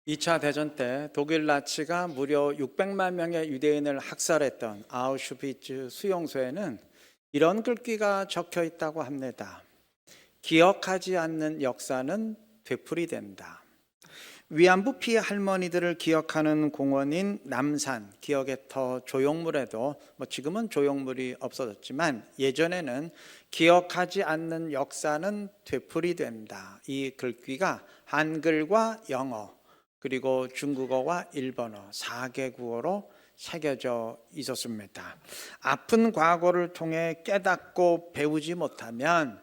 2차 대전 때 독일 나치가 무려 600만 명의 유대인을 학살했던 아우슈비츠 수용소에는 이런 글귀가 적혀 있다고 합니다. 기억하지 않는 역사는 되풀이된다. 위안부 피해 할머니들을 기억하는 공원인 남산 기억의 터 조형물에도 지금은 조형물이 없어졌지만 예전에는 기억하지 않는 역사는 되풀이된다. 이 글귀가 한글과 영어 그리고 중국어와 일본어 4개국어로 새겨져 있었습니다. 아픈 과거를 통해 깨닫고 배우지 못하면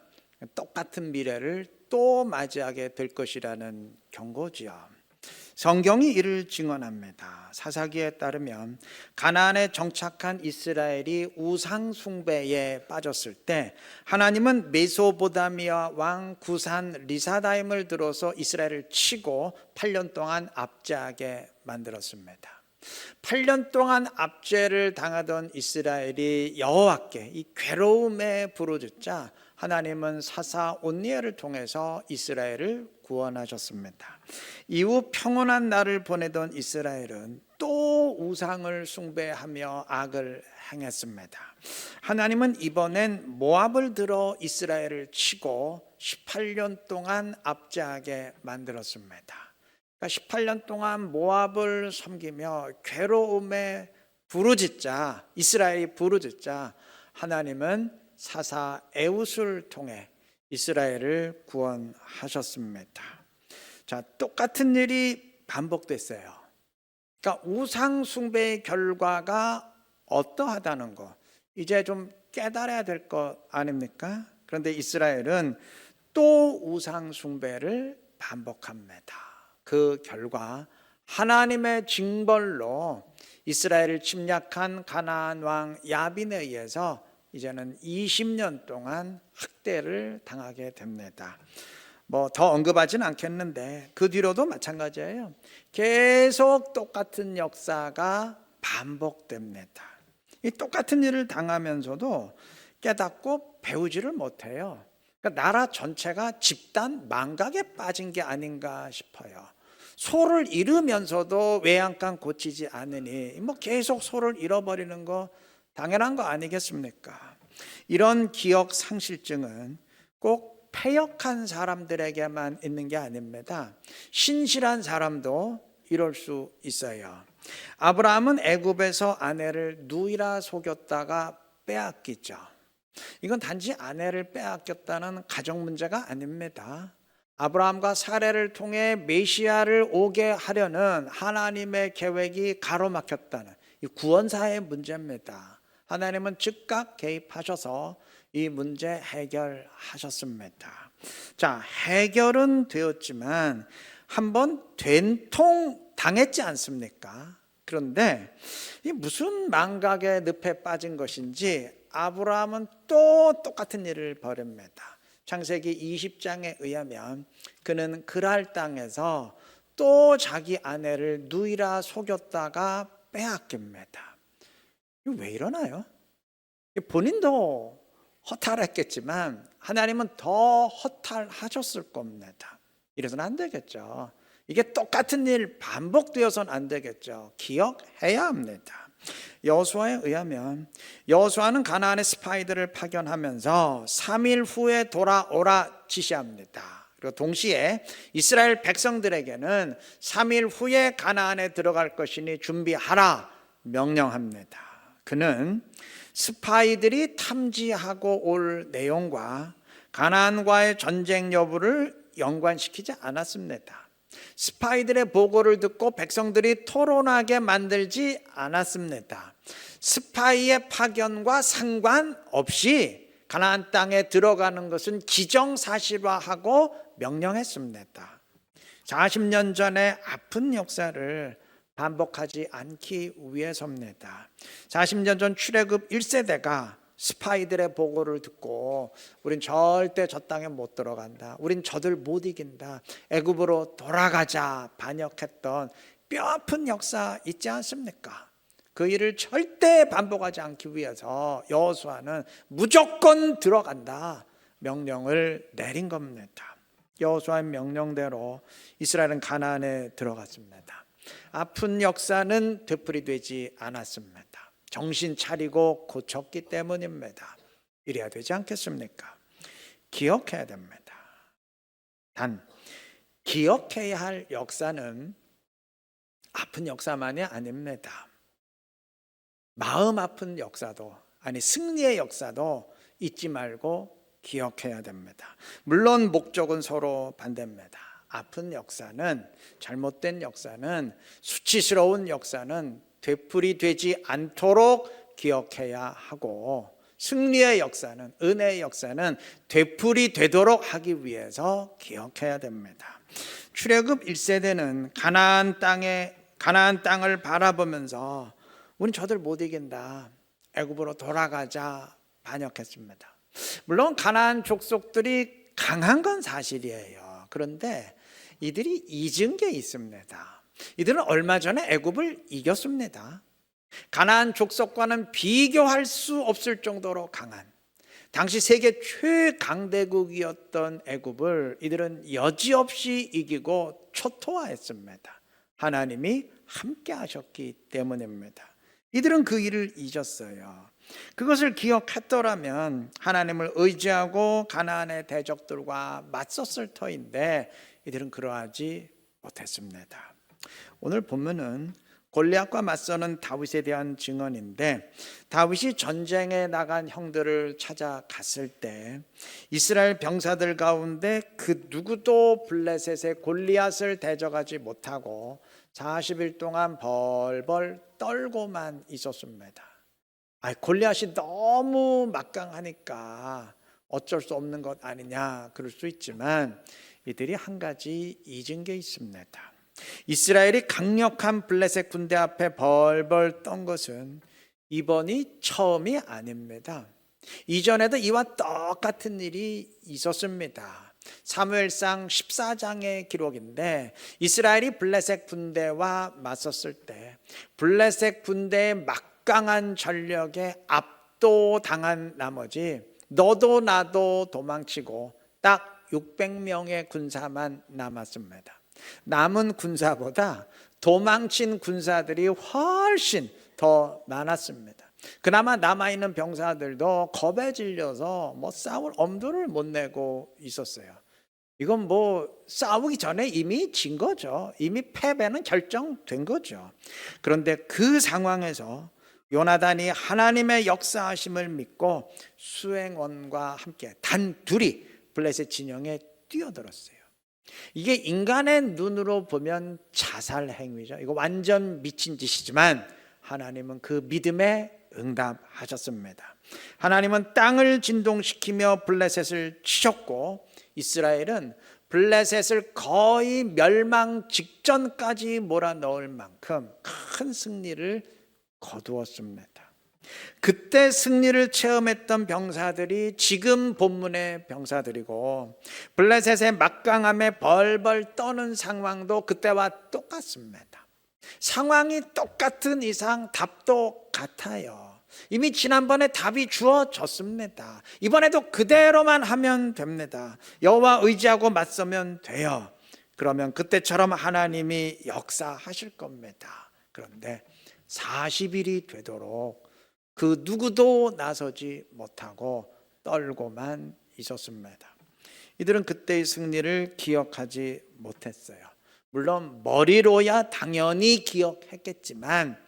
똑같은 미래를 또 맞이하게 될 것이라는 경고지요. 성경이 이를 증언합니다. 사사기에 따르면 가나안에 정착한 이스라엘이 우상 숭배에 빠졌을 때 하나님은 메소보다미아 왕 구산 리사다임을 들어서 이스라엘을 치고 8년 동안 압제하게 만들었습니다. 8년 동안 압제를 당하던 이스라엘이 여호와께 이 괴로움에 부르짖자 하나님은 사사 온니엘을 통해서 이스라엘을 구원하셨습니다. 이후 평온한 날을 보내던 이스라엘은 또 우상을 숭배하며 악을 행했습니다. 하나님은 이번엔 모압을 들어 이스라엘을 치고 18년 동안 압제하게 만들었습니다. 18년 동안 모압을 섬기며 괴로움에 부르짖자 이스라엘이 부르짖자 하나님은 사사 에웃을 통해 이스라엘을 구원하셨습니다. 자, 똑같은 일이 반복됐어요. 그러니까 우상 숭배의 결과가 어떠하다는 거 이제 좀 깨달아야 될 것 아닙니까? 그런데 이스라엘은 또 우상 숭배를 반복합니다. 그 결과 하나님의 징벌로 이스라엘을 침략한 가나안 왕 야빈에 의해서 이제는 20년 동안 학대를 당하게 됩니다. 더 언급하지는 않겠는데 그 뒤로도 마찬가지예요. 계속 똑같은 역사가 반복됩니다. 이 똑같은 일을 당하면서도 깨닫고 배우지를 못해요. 그러니까 나라 전체가 집단 망각에 빠진 게 아닌가 싶어요. 소를 잃으면서도 외양간 고치지 않으니 계속 소를 잃어버리는 거 당연한 거 아니겠습니까? 이런 기억 상실증은 꼭 패역한 사람들에게만 있는 게 아닙니다. 신실한 사람도 이럴 수 있어요. 아브라함은 애굽에서 아내를 누이라 속였다가 빼앗기죠. 이건 단지 아내를 빼앗겼다는 가정 문제가 아닙니다. 아브라함과 사레를 통해 메시아를 오게 하려는 하나님의 계획이 가로막혔다는 이 구원사의 문제입니다. 하나님은 즉각 개입하셔서 이 문제 해결하셨습니다. 자, 해결은 되었지만 한번 된통 당했지 않습니까? 그런데 이 무슨 망각의 늪에 빠진 것인지 아브라함은 또 똑같은 일을 벌입니다. 창세기 20장에 의하면 그는 그랄 땅에서 또 자기 아내를 누이라 속였다가 빼앗깁니다. 이거 왜 이러나요? 본인도 허탈했겠지만 하나님은 더 허탈하셨을 겁니다. 이래서는 안 되겠죠. 이게 똑같은 일 반복되어서는 안 되겠죠. 기억해야 합니다. 여호수아에 의하면 여호수아는 가나안의 스파이들을 파견하면서 3일 후에 돌아오라 지시합니다. 그리고 동시에 이스라엘 백성들에게는 3일 후에 가나안에 들어갈 것이니 준비하라 명령합니다. 그는 스파이들이 탐지하고 올 내용과 가나안과의 전쟁 여부를 연관시키지 않았습니다. 스파이들의 보고를 듣고 백성들이 토론하게 만들지 않았습니다. 스파이의 파견과 상관없이 가나안 땅에 들어가는 것은 기정사실화하고 명령했습니다. 40년 전의 아픈 역사를 반복하지 않기 위해서입니다. 40년 전 출애굽 1세대가 스파이들의 보고를 듣고 우린 절대 저 땅에 못 들어간다. 우린 저들 못 이긴다. 애굽으로 돌아가자 반역했던 뼈아픈 역사 있지 않습니까? 그 일을 절대 반복하지 않기 위해서 여호수아는 무조건 들어간다 명령을 내린 겁니다. 여호수아의 명령대로 이스라엘은 가나안에 들어갔습니다. 아픈 역사는 되풀이되지 않았습니다. 정신 차리고 고쳤기 때문입니다. 이래야 되지 않겠습니까? 기억해야 됩니다. 단 기억해야 할 역사는 아픈 역사만이 아닙니다. 마음 아픈 역사도, 아니 승리의 역사도 잊지 말고 기억해야 됩니다. 물론 목적은 서로 반대입니다. 아픈 역사는, 잘못된 역사는, 수치스러운 역사는 되풀이되지 않도록 기억해야 하고, 승리의 역사는, 은혜의 역사는 되풀이되도록 하기 위해서 기억해야 됩니다. 출애굽 1세대는 가나안 땅을 바라보면서 우린 저들 못 이긴다, 애굽으로 돌아가자 반역했습니다. 물론 가나안 족속들이 강한 건 사실이에요. 그런데 이들이 잊은 게 있습니다. 이들은 얼마 전에 애굽을 이겼습니다. 가나안 족속과는 비교할 수 없을 정도로 강한, 당시 세계 최강대국이었던 애굽을 이들은 여지없이 이기고 초토화했습니다. 하나님이 함께 하셨기 때문입니다. 이들은 그 일을 잊었어요. 그것을 기억했더라면 하나님을 의지하고 가나안의 대적들과 맞섰을 터인데 이들은 그러하지 못했습니다. 오늘 본문은 골리앗과 맞서는 다윗에 대한 증언인데, 다윗이 전쟁에 나간 형들을 찾아갔을 때 이스라엘 병사들 가운데 그 누구도 블레셋의 골리앗을 대적하지 못하고 40일 동안 벌벌 떨고만 있었습니다. 골리앗이 너무 막강하니까 어쩔 수 없는 것 아니냐 그럴 수 있지만 이들이 한 가지 잊은 게 있습니다. 이스라엘이 강력한 블레셋 군대 앞에 벌벌 떤 것은 이번이 처음이 아닙니다. 이전에도 이와 똑같은 일이 있었습니다. 사무엘상 14장의 기록인데, 이스라엘이 블레셋 군대와 맞섰을 때 블레셋 군대의 막강한 전력에 압도당한 나머지 너도 나도 도망치고 딱 600명의 군사만 남았습니다. 남은 군사보다 도망친 군사들이 훨씬 더 많았습니다. 그나마 남아있는 병사들도 겁에 질려서 싸울 엄두를 못 내고 있었어요. 이건 싸우기 전에 이미 진 거죠. 이미 패배는 결정된 거죠. 그런데 그 상황에서 요나단이 하나님의 역사하심을 믿고 수행원과 함께 단둘이 블레셋 진영에 뛰어들었어요. 이게 인간의 눈으로 보면 자살 행위죠. 이거 완전 미친 짓이지만 하나님은 그 믿음에 응답하셨습니다. 하나님은 땅을 진동시키며 블레셋을 치셨고, 이스라엘은 블레셋을 거의 멸망 직전까지 몰아넣을 만큼 큰 승리를 거두었습니다. 그때 승리를 체험했던 병사들이 지금 본문의 병사들이고, 블레셋의 막강함에 벌벌 떠는 상황도 그때와 똑같습니다. 상황이 똑같은 이상 답도 같아요. 이미 지난번에 답이 주어졌습니다. 이번에도 그대로만 하면 됩니다. 여호와 의지하고 맞서면 돼요. 그러면 그때처럼 하나님이 역사하실 겁니다. 그런데 40일이 되도록 그 누구도 나서지 못하고 떨고만 있었습니다. 이들은 그때의 승리를 기억하지 못했어요. 물론 머리로야 당연히 기억했겠지만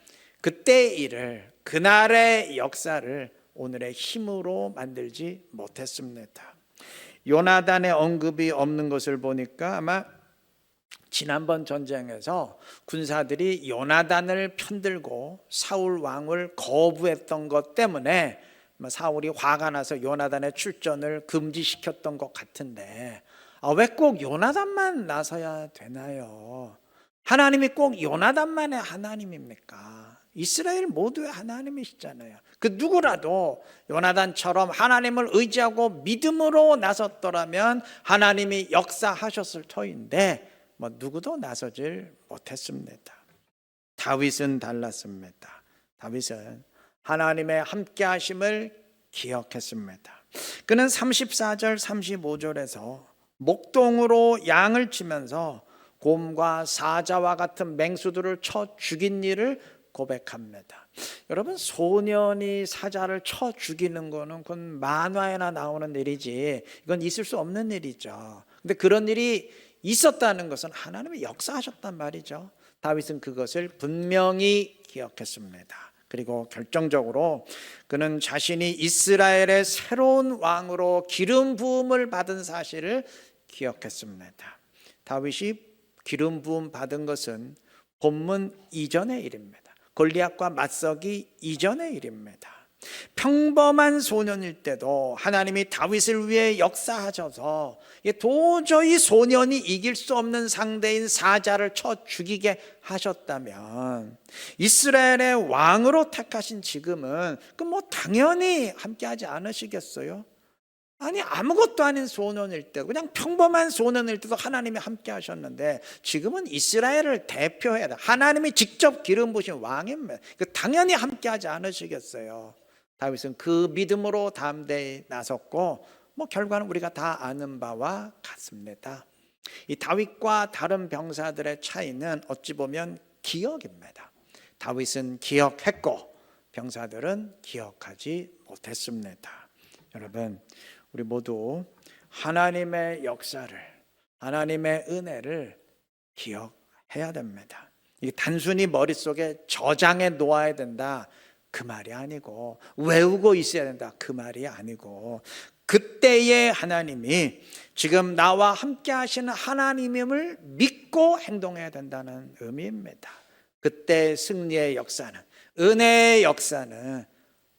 그때의 일을, 그날의 역사를 오늘의 힘으로 만들지 못했습니다. 요나단의 언급이 없는 것을 보니까 아마 지난번 전쟁에서 군사들이 요나단을 편들고 사울 왕을 거부했던 것 때문에 사울이 화가 나서 요나단의 출전을 금지시켰던 것 같은데, 왜 꼭 요나단만 나서야 되나요? 하나님이 꼭 요나단만의 하나님입니까? 이스라엘 모두의 하나님이시잖아요. 그 누구라도 요나단처럼 하나님을 의지하고 믿음으로 나섰더라면 하나님이 역사하셨을 터인데 누구도 나서질 못했습니다. 다윗은 달랐습니다. 다윗은 하나님의 함께 하심을 기억했습니다. 그는 34절 35절에서 목동으로 양을 치면서 곰과 사자와 같은 맹수들을 쳐 죽인 일을 고백합니다. 여러분, 소년이 사자를 쳐 죽이는 거는 그건 만화에나 나오는 일이지 이건 있을 수 없는 일이죠. 근데 그런 일이 있었다는 것은 하나님이 역사하셨단 말이죠. 다윗은 그것을 분명히 기억했습니다. 그리고 결정적으로 그는 자신이 이스라엘의 새로운 왕으로 기름 부음을 받은 사실을 기억했습니다. 다윗이 기름 부음 받은 것은 본문 이전의 일입니다. 골리앗과 맞서기 이전의 일입니다. 평범한 소년일 때도 하나님이 다윗을 위해 역사하셔서 도저히 소년이 이길 수 없는 상대인 사자를 쳐 죽이게 하셨다면 이스라엘의 왕으로 택하신 지금은 당연히 함께하지 않으시겠어요? 아니, 아무것도 아닌 소년일 때, 그냥 평범한 소년일 때도 하나님이 함께 하셨는데 지금은 이스라엘을 대표해야 돼. 하나님이 직접 기름 부으신 왕입니다. 당연히 함께 하지 않으시겠어요? 다윗은 그 믿음으로 담대히 나섰고 결과는 우리가 다 아는 바와 같습니다. 이 다윗과 다른 병사들의 차이는 어찌 보면 기억입니다. 다윗은 기억했고 병사들은 기억하지 못했습니다. 여러분, 우리 모두 하나님의 역사를, 하나님의 은혜를 기억해야 됩니다. 이게 단순히 머릿속에 저장해 놓아야 된다 그 말이 아니고, 외우고 있어야 된다 그 말이 아니고, 그때의 하나님이 지금 나와 함께 하시는 하나님임을 믿고 행동해야 된다는 의미입니다. 그때 승리의 역사는, 은혜의 역사는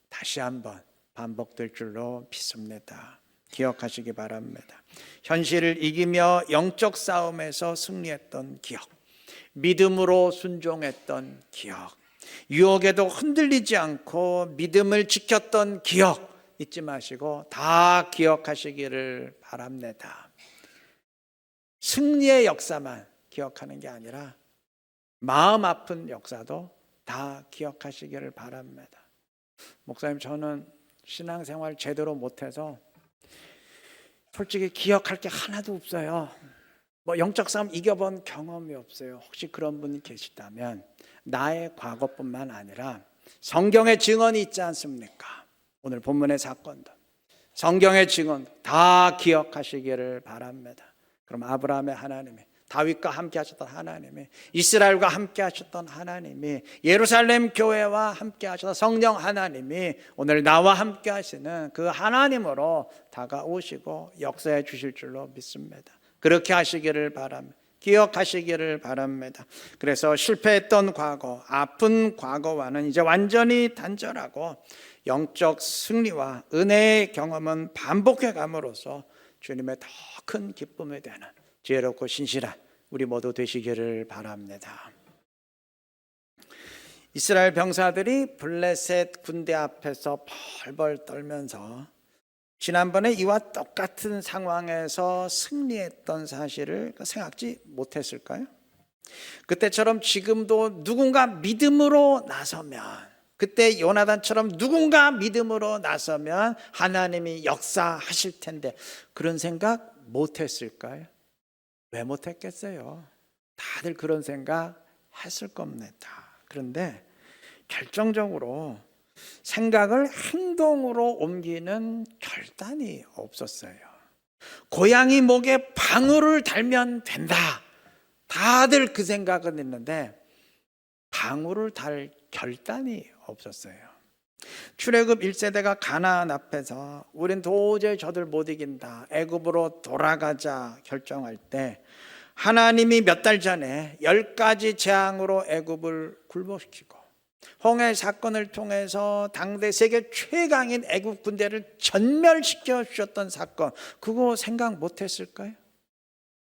다시 한번 반복될 줄로 믿습니다. 기억하시기 바랍니다. 현실을 이기며 영적 싸움에서 승리했던 기억, 믿음으로 순종했던 기억, 유혹에도 흔들리지 않고 믿음을 지켰던 기억 잊지 마시고 다 기억하시기를 바랍니다. 승리의 역사만 기억하는 게 아니라 마음 아픈 역사도 다 기억하시기를 바랍니다. 목사님, 저는 신앙생활 제대로 못해서 솔직히 기억할 게 하나도 없어요. 영적 싸움 이겨본 경험이 없어요. 혹시 그런 분이 계시다면 나의 과거뿐만 아니라 성경의 증언이 있지 않습니까? 오늘 본문의 사건도, 성경의 증언 다 기억하시기를 바랍니다. 그럼 아브라함의 하나님이, 다윗과 함께 하셨던 하나님이, 이스라엘과 함께 하셨던 하나님이, 예루살렘 교회와 함께 하셨던 성령 하나님이 오늘 나와 함께 하시는 그 하나님으로 다가오시고 역사해 주실 줄로 믿습니다. 그렇게 하시기를 바랍니다. 기억하시기를 바랍니다. 그래서 실패했던 과거, 아픈 과거와는 이제 완전히 단절하고 영적 승리와 은혜의 경험은 반복해 감으로써 주님의 더 큰 기쁨이 되는 지혜롭고 신실한 우리 모두 되시기를 바랍니다. 이스라엘 병사들이 블레셋 군대 앞에서 벌벌 떨면서 지난번에 이와 똑같은 상황에서 승리했던 사실을 생각지 못했을까요? 그때처럼 지금도 누군가 믿음으로 나서면, 그때 요나단처럼 누군가 믿음으로 나서면 하나님이 역사하실 텐데 그런 생각 못했을까요? 왜 못했겠어요? 다들 그런 생각 했을 겁니다. 그런데 결정적으로 생각을 행동으로 옮기는 결단이 없었어요. 고양이 목에 방울을 달면 된다. 다들 그 생각은 있는데 방울을 달 결단이 없었어요. 출애굽 1세대가 가나안 앞에서 우린 도저히 저들 못 이긴다, 애굽으로 돌아가자 결정할 때 하나님이 몇 달 전에 10가지 재앙으로 애굽을 굴복시키고 홍해 사건을 통해서 당대 세계 최강인 애굽 군대를 전멸시켜 주셨던 사건, 그거 생각 못했을까요?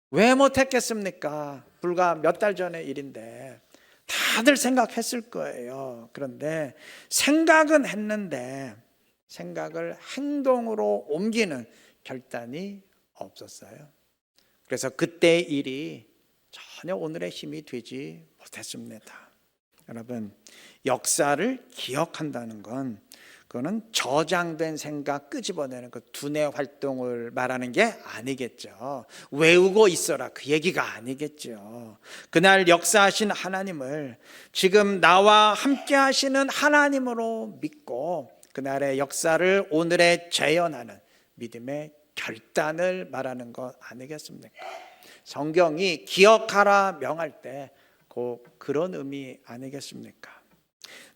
왜 못했겠습니까? 불과 몇 달 전의 일인데 다들 생각했을 거예요. 그런데 생각은 했는데 생각을 행동으로 옮기는 결단이 없었어요. 그래서 그때의 일이 전혀 오늘의 힘이 되지 못했습니다. 여러분, 역사를 기억한다는 건 그거는 저장된 생각 끄집어내는 그 두뇌 활동을 말하는 게 아니겠죠. 외우고 있어라 그 얘기가 아니겠죠. 그날 역사하신 하나님을 지금 나와 함께 하시는 하나님으로 믿고 그날의 역사를 오늘에 재현하는 믿음의 결단을 말하는 것 아니겠습니까? 성경이 기억하라 명할 때 꼭 그런 의미 아니겠습니까?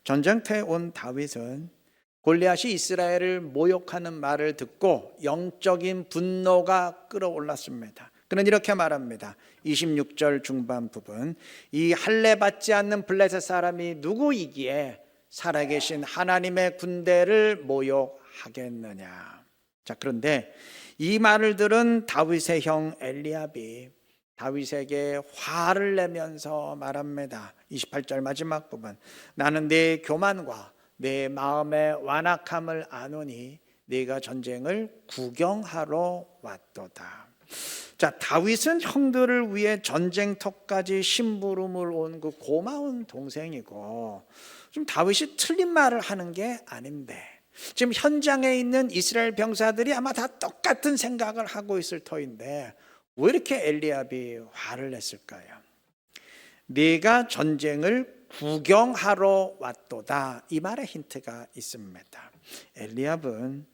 전쟁터에 온 다윗은 골리앗이 이스라엘을 모욕하는 말을 듣고 영적인 분노가 끌어올랐습니다. 그는 이렇게 말합니다. 26절 중반 부분, 이 할례 받지 않는 블레셋 사람이 누구이기에 살아계신 하나님의 군대를 모욕하겠느냐. 자, 그런데 이 말을 들은 다윗의 형 엘리압이 다윗에게 화를 내면서 말합니다. 28절 마지막 부분, 나는 네 교만과 내 마음의 완악함을 아노니 네가 전쟁을 구경하러 왔도다. 자, 다윗은 형들을 위해 전쟁터까지 심부름을 온 그 고마운 동생이고, 좀 다윗이 틀린 말을 하는 게 아닌데 지금 현장에 있는 이스라엘 병사들이 아마 다 똑같은 생각을 하고 있을 터인데 왜 이렇게 엘리압이 화를 냈을까요? 네가 전쟁을 구경하러 왔도다, 이 말에 힌트가 있습니다. 엘리압은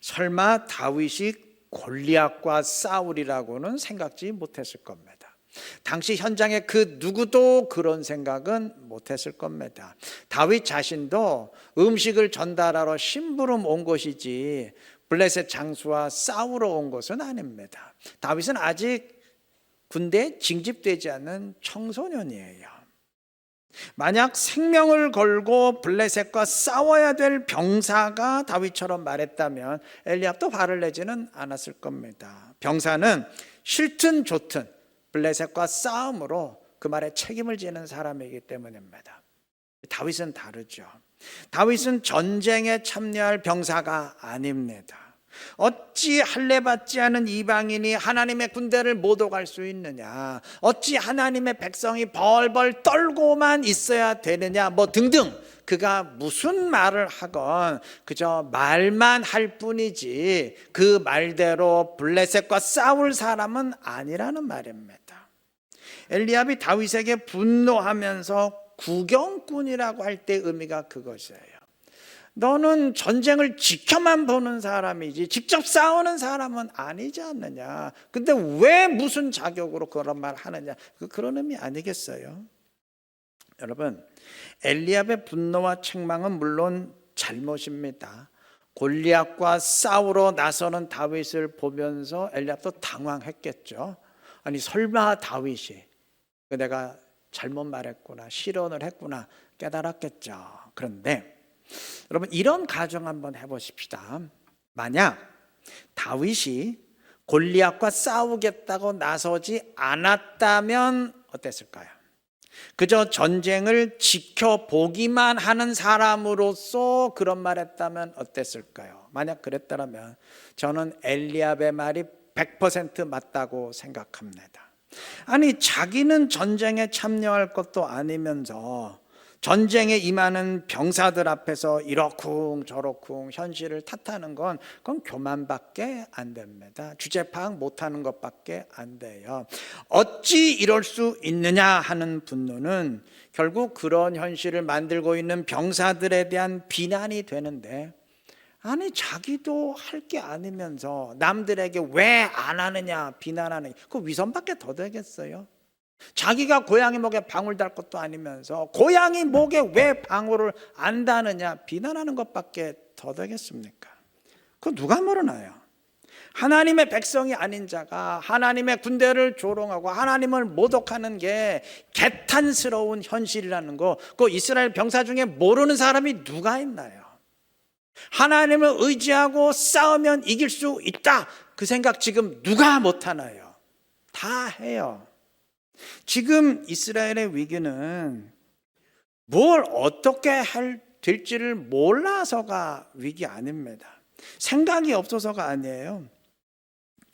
설마 다윗이 골리앗과 싸우리라고는 생각지 못했을 겁니다. 당시 현장에 그 누구도 그런 생각은 못했을 겁니다. 다윗 자신도 음식을 전달하러 심부름 온 것이지 블레셋 장수와 싸우러 온 것은 아닙니다. 다윗은 아직 군대에 징집되지 않은 청소년이에요. 만약 생명을 걸고 블레셋과 싸워야 될 병사가 다윗처럼 말했다면 엘리압도 화를 내지는 않았을 겁니다. 병사는 싫든 좋든 블레셋과 싸움으로 그 말에 책임을 지는 사람이기 때문입니다. 다윗은 다르죠. 다윗은 전쟁에 참여할 병사가 아닙니다. 어찌 할례 받지 않은 이방인이 하나님의 군대를 못 오갈 수 있느냐, 어찌 하나님의 백성이 벌벌 떨고만 있어야 되느냐, 뭐 등등 그가 무슨 말을 하건 그저 말만 할 뿐이지 그 말대로 블레셋과 싸울 사람은 아니라는 말입니다. 엘리압이 다윗에게 분노하면서 구경꾼이라고 할 때 의미가 그것이에요. 너는 전쟁을 지켜만 보는 사람이지 직접 싸우는 사람은 아니지 않느냐. 근데 왜 무슨 자격으로 그런 말 하느냐, 그런 의미 아니겠어요? 여러분, 엘리압의 분노와 책망은 물론 잘못입니다. 골리앗과 싸우러 나서는 다윗을 보면서 엘리압도 당황했겠죠. 아니 설마 다윗이 내가 잘못 말했구나, 실언을 했구나 깨달았겠죠. 그런데 여러분, 이런 가정 한번 해보십시다. 만약 다윗이 골리앗과 싸우겠다고 나서지 않았다면 어땠을까요? 그저 전쟁을 지켜보기만 하는 사람으로서 그런 말했다면 어땠을까요? 만약 그랬다면 저는 엘리압의 말이 100% 맞다고 생각합니다. 아니 자기는 전쟁에 참여할 것도 아니면서 전쟁에 임하는 병사들 앞에서 이러쿵 저러쿵 현실을 탓하는 건 그건 교만밖에 안 됩니다. 주제 파악 못하는 것밖에 안 돼요. 어찌 이럴 수 있느냐 하는 분노는 결국 그런 현실을 만들고 있는 병사들에 대한 비난이 되는데, 아니 자기도 할 게 아니면서 남들에게 왜 안 하느냐 비난하는, 그 위선밖에 더 되겠어요? 자기가 고양이 목에 방울 달 것도 아니면서 고양이 목에 왜 방울을 안 다느냐 비난하는 것밖에 더 되겠습니까? 그거 누가 모르나요? 하나님의 백성이 아닌 자가 하나님의 군대를 조롱하고 하나님을 모독하는 게 개탄스러운 현실이라는 거, 그 이스라엘 병사 중에 모르는 사람이 누가 있나요? 하나님을 의지하고 싸우면 이길 수 있다, 그 생각 지금 누가 못하나요? 다 해요. 지금 이스라엘의 위기는 뭘 어떻게 될지를 몰라서가 위기 아닙니다. 생각이 없어서가 아니에요.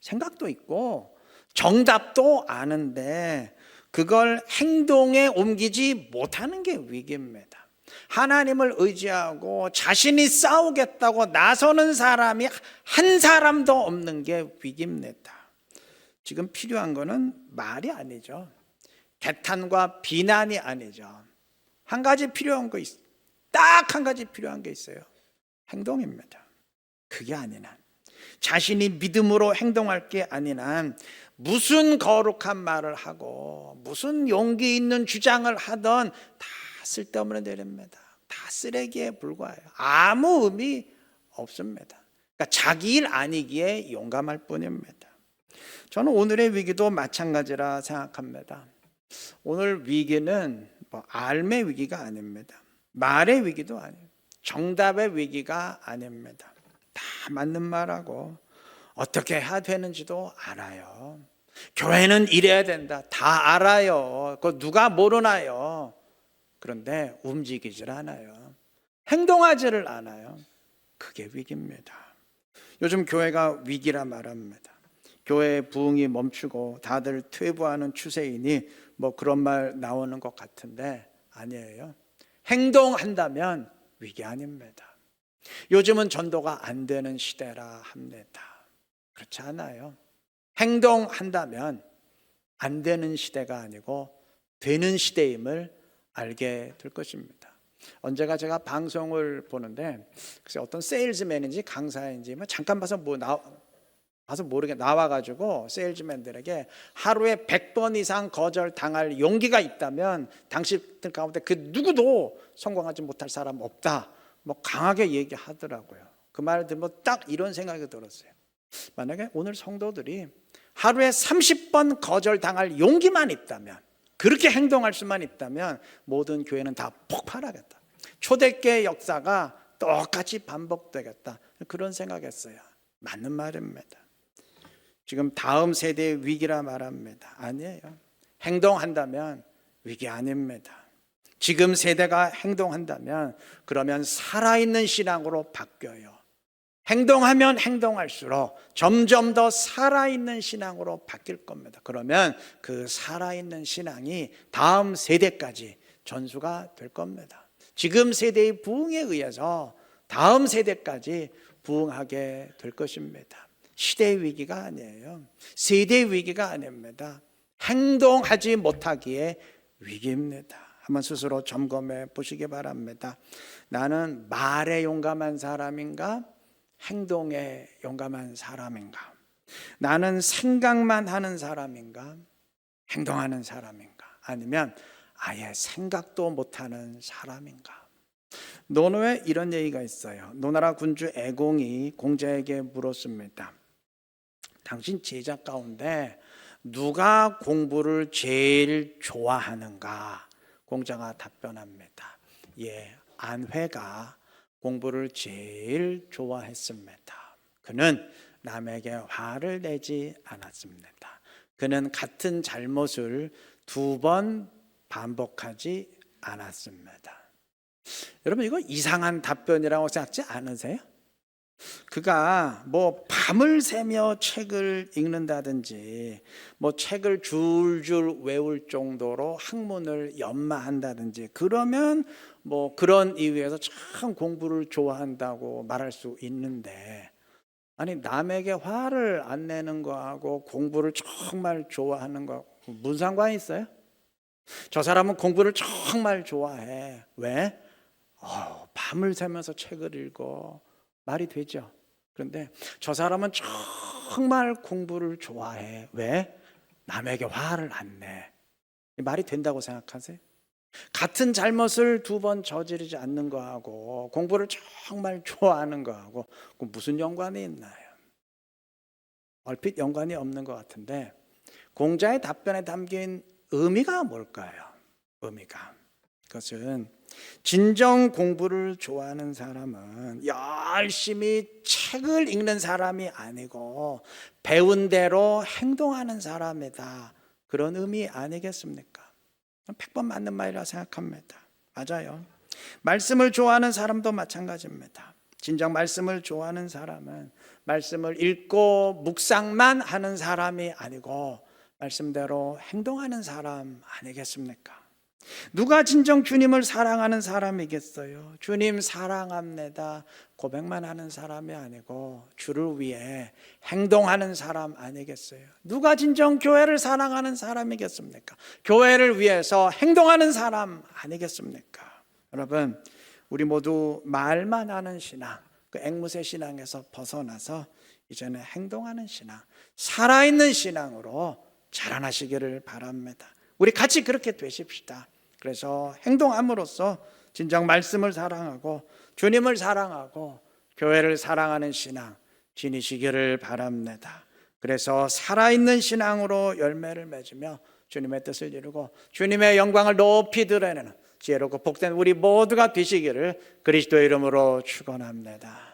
생각도 있고 정답도 아는데 그걸 행동에 옮기지 못하는 게 위기입니다. 하나님을 의지하고 자신이 싸우겠다고 나서는 사람이 한 사람도 없는 게 위기입니다. 지금 필요한 거는 말이 아니죠. 개탄과 비난이 아니죠. 한 가지 필요한 거 있어요. 딱 한 가지 필요한 게 있어요. 행동입니다. 그게 아닌 한, 자신이 믿음으로 행동할 게 아닌 한 무슨 거룩한 말을 하고 무슨 용기 있는 주장을 하던 다 쓸데없는 일입니다. 다 쓰레기에 불과해요. 아무 의미 없습니다. 그러니까 자기 일 아니기에 용감할 뿐입니다. 저는 오늘의 위기도 마찬가지라 생각합니다. 오늘 위기는 삶의 위기가 아닙니다. 말의 위기도 아니에요. 정답의 위기가 아닙니다. 다 맞는 말하고 어떻게 해야 되는지도 알아요. 교회는 이래야 된다. 다 알아요. 그거 누가 모르나요? 그런데 움직이질 않아요. 행동하지를 않아요. 그게 위기입니다. 요즘 교회가 위기라 말합니다. 교회 부흥이 멈추고 다들 퇴보하는 추세이니 그런 말 나오는 것 같은데 아니에요. 행동한다면 위기 아닙니다. 요즘은 전도가 안 되는 시대라 합니다. 그렇지 않아요. 행동한다면 안 되는 시대가 아니고 되는 시대임을 알게 될 것입니다. 언제가 제가 방송을 보는데 글쎄 어떤 세일즈맨인지 강사인지 잠깐 봐서 모르게 나와가지고 세일즈맨들에게 하루에 100번 이상 거절당할 용기가 있다면 당신들 가운데 그 누구도 성공하지 못할 사람 없다, 강하게 얘기하더라고요. 그 말 들으면 딱 이런 생각이 들었어요. 만약에 오늘 성도들이 하루에 30번 거절당할 용기만 있다면, 그렇게 행동할 수만 있다면 모든 교회는 다 폭발하겠다. 초대교회 역사가 똑같이 반복되겠다. 그런 생각했어요. 맞는 말입니다. 지금 다음 세대의 위기라 말합니다. 아니에요. 행동한다면 위기 아닙니다. 지금 세대가 행동한다면 그러면 살아있는 신앙으로 바뀌어요. 행동하면 행동할수록 점점 더 살아있는 신앙으로 바뀔 겁니다. 그러면 그 살아있는 신앙이 다음 세대까지 전수가 될 겁니다. 지금 세대의 부흥에 의해서 다음 세대까지 부흥하게 될 것입니다. 시대의 위기가 아니에요. 세대의 위기가 아닙니다. 행동하지 못하기에 위기입니다. 한번 스스로 점검해 보시기 바랍니다. 나는 말에 용감한 사람인가? 행동에 용감한 사람인가? 나는 생각만 하는 사람인가? 행동하는 사람인가? 아니면 아예 생각도 못하는 사람인가? 논어에 이런 얘기가 있어요. 노나라 군주 애공이 공자에게 물었습니다. 당신 제자 가운데 누가 공부를 제일 좋아하는가? 공자가 답변합니다. 안회가 공부를 제일 좋아했습니다. 그는 남에게 화를 내지 않았습니다. 그는 같은 잘못을 2번 반복하지 않았습니다. 여러분, 이거 이상한 답변이라고 생각하지 않으세요? 그가 밤을 새며 책을 읽는다든지 책을 줄줄 외울 정도로 학문을 연마한다든지 그러면 그런 이유에서 참 공부를 좋아한다고 말할 수 있는데, 아니 남에게 화를 안 내는 거하고 공부를 정말 좋아하는 거 무슨 상관이 있어요? 저 사람은 공부를 정말 좋아해. 왜? 밤을 새면서 책을 읽어. 말이 되죠. 그런데 저 사람은 정말 공부를 좋아해. 왜? 남에게 화를 안 내. 말이 된다고 생각하세요? 같은 잘못을 2번 저지르지 않는 거하고 공부를 정말 좋아하는 거하고 무슨 연관이 있나요? 얼핏 연관이 없는 것 같은데, 공자의 답변에 담긴 의미가 뭘까요? 의미가, 그것은 진정 공부를 좋아하는 사람은 열심히 책을 읽는 사람이 아니고 배운 대로 행동하는 사람이다, 그런 의미 아니겠습니까? 100번 맞는 말이라 생각합니다. 맞아요. 말씀을 좋아하는 사람도 마찬가지입니다. 진정 말씀을 좋아하는 사람은 말씀을 읽고 묵상만 하는 사람이 아니고 말씀대로 행동하는 사람 아니겠습니까? 누가 진정 주님을 사랑하는 사람이겠어요? 주님 사랑합니다 고백만 하는 사람이 아니고 주를 위해 행동하는 사람 아니겠어요? 누가 진정 교회를 사랑하는 사람이겠습니까? 교회를 위해서 행동하는 사람 아니겠습니까? 여러분, 우리 모두 말만 하는 신앙, 그 앵무새 신앙에서 벗어나서 이제는 행동하는 신앙, 살아있는 신앙으로 자라나시기를 바랍니다. 우리 같이 그렇게 되십시다. 그래서 행동함으로써 진정 말씀을 사랑하고 주님을 사랑하고 교회를 사랑하는 신앙 지니시기를 바랍니다. 그래서 살아있는 신앙으로 열매를 맺으며 주님의 뜻을 이루고 주님의 영광을 높이 드러내는 지혜롭고 복된 우리 모두가 되시기를 그리스도의 이름으로 축원합니다.